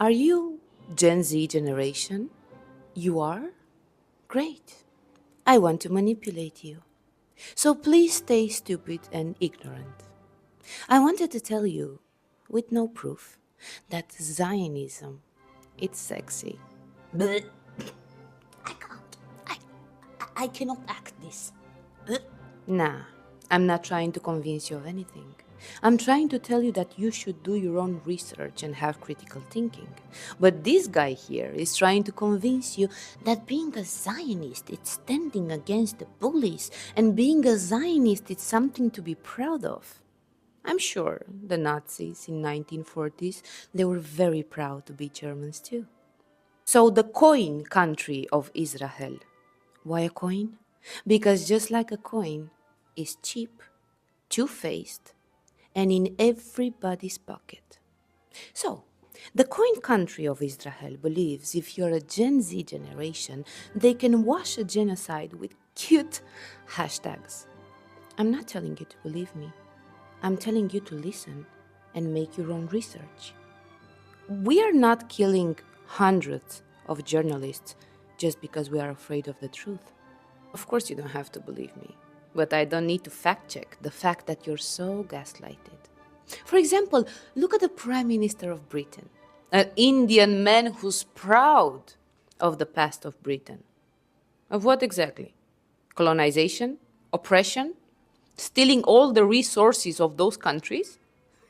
Are you Gen Z generation? You are? Great. I want to manipulate you. So please stay stupid and ignorant. I wanted to tell you, with no proof, that Zionism, it's sexy. But I can't. I cannot act this. Nah, I'm not trying to convince you of anything. I'm trying to tell you that you should do your own research and have critical thinking. But this guy here is trying to convince you that being a Zionist is standing against the bullies, and being a Zionist is something to be proud of. I'm sure the Nazis in 1940s, they were very proud to be Germans too. So the coin country of Israel. Why a coin? Because just like a coin is cheap, two-faced, and in everybody's pocket. So, the coin country of Israel believes if you're a Gen Z generation, they can wash a genocide with cute hashtags. I'm not telling you to believe me. I'm telling you to listen and make your own research. We are not killing hundreds of journalists just because we are afraid of the truth. Of course, you don't have to believe me, but I don't need to fact check the fact that you're so gaslighted. For example, look at the Prime Minister of Britain, an Indian man who's proud of the past of Britain. Of what exactly? Colonization? Oppression? Stealing all the resources of those countries?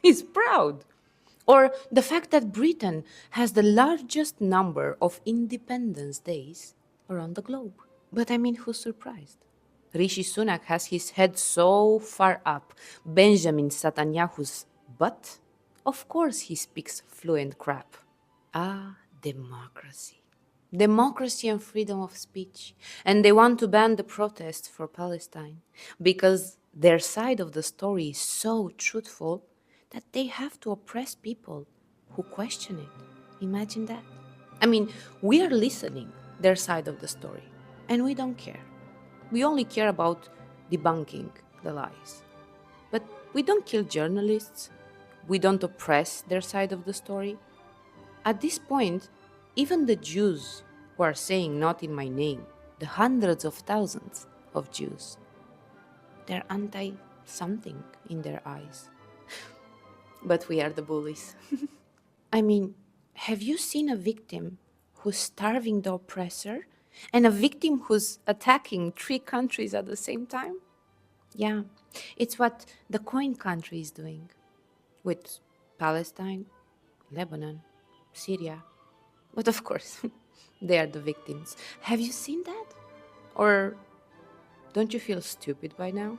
He's proud. Or the fact that Britain has the largest number of Independence Days around the globe. But I mean, who's surprised? Rishi Sunak has his head so far up Benjamin Netanyahu's butt. Of course he speaks fluent crap. Ah, democracy. Democracy and freedom of speech. And they want to ban the protests for Palestine because their side of the story is so truthful that they have to oppress people who question it. Imagine that. I mean, we are listening their side of the story, and we don't care. We only care about debunking the lies. But we don't kill journalists. We don't oppress their side of the story. At this point, even the Jews who are saying not in my name, the hundreds of thousands of Jews, they're anti-something in their eyes. But we are the bullies. I mean, have you seen a victim who's starving the oppressor and a victim who's attacking 3 countries at the same time? Yeah, it's what the coin country is doing with Palestine, Lebanon, Syria. But of course, they are the victims. Have you seen that? Or don't you feel stupid by now?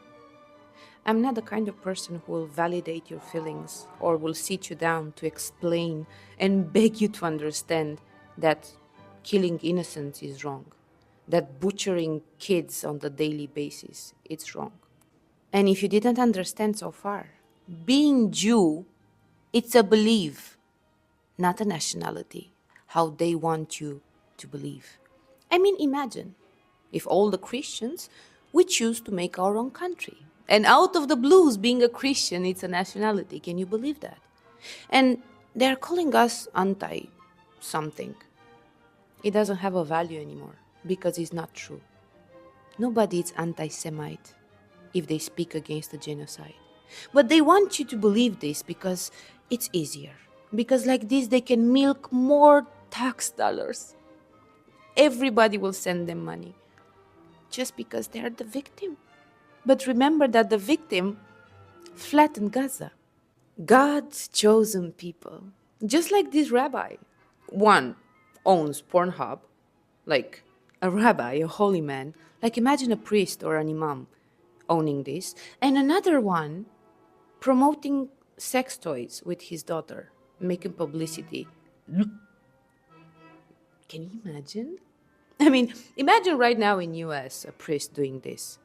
I'm not the kind of person who will validate your feelings or will sit you down to explain and beg you to understand that killing innocents is wrong, that butchering kids on the daily basis is wrong. And if you didn't understand so far, being Jew, it's a belief, not a nationality, how they want you to believe. I mean, imagine if all the Christians, we choose to make our own country. And out of the blues, being a Christian, it's a nationality. Can you believe that? And they're calling us anti-something. It doesn't have a value anymore because it's not true. Nobody is anti-Semite if they speak against the genocide. But they want you to believe this because it's easier. Because like this, they can milk more tax dollars. Everybody will send them money just because they are the victim. But remember that the victim flattened Gaza. God's chosen people. Just like this rabbi. One owns Pornhub, like a rabbi, a holy man. Like imagine a priest or an imam owning this. And another one promoting sex toys with his daughter, making publicity. Can you imagine? I mean, imagine right now in US a priest doing this,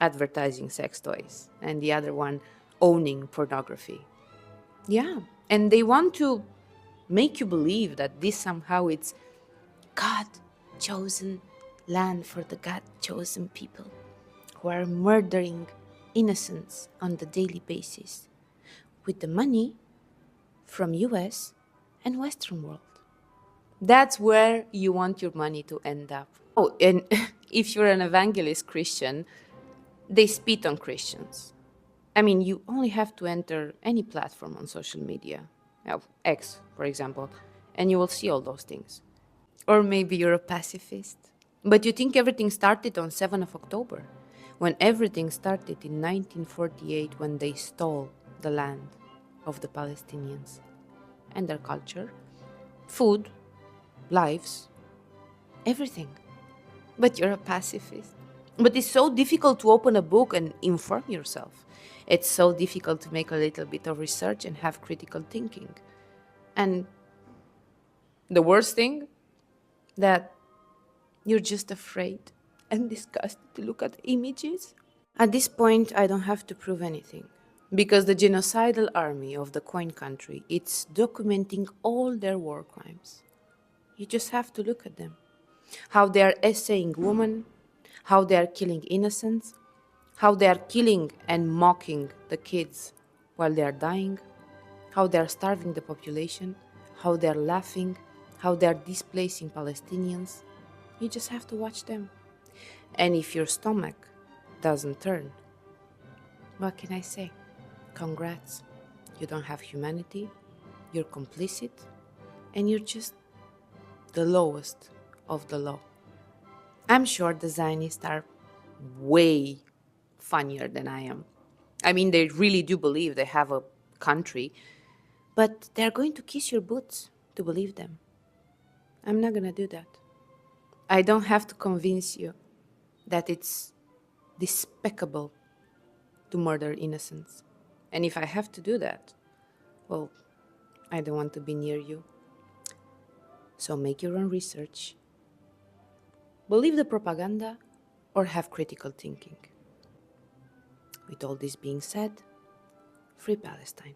advertising sex toys, and the other one owning pornography. Yeah, and they want to make you believe that this somehow it's God-chosen land for the God-chosen people who are murdering innocents on the daily basis with the money from US and Western world. That's where you want your money to end up. Oh, and if you're an evangelist Christian, they spit on Christians. I mean, you only have to enter any platform on social media, X, for example, and you will see all those things. Or maybe you're a pacifist. But you think everything started on 7th of October, when everything started in 1948 when they stole the land of the Palestinians and their culture, food, lives, everything. But you're a pacifist. But it's so difficult to open a book and inform yourself. It's so difficult to make a little bit of research and have critical thinking. And the worst thing, that you're just afraid and disgusted to look at images. At this point, I don't have to prove anything. Because the genocidal army of the coin country, it's documenting all their war crimes. You just have to look at them. How they are essaying women, how they are killing innocents, how they are killing and mocking the kids while they are dying, how they are starving the population, how they are laughing, how they are displacing Palestinians. You just have to watch them. And if your stomach doesn't turn, what can I say? Congrats. You don't have humanity, you're complicit, and you're just the lowest of the low. I'm sure the Zionists are way funnier than I am. I mean, they really do believe they have a country, but they're going to kiss your boots to believe them. I'm not gonna do that. I don't have to convince you that it's despicable to murder innocents. And if I have to do that, well, I don't want to be near you. So make your own research. Believe the propaganda or have critical thinking. With all this being said, free Palestine.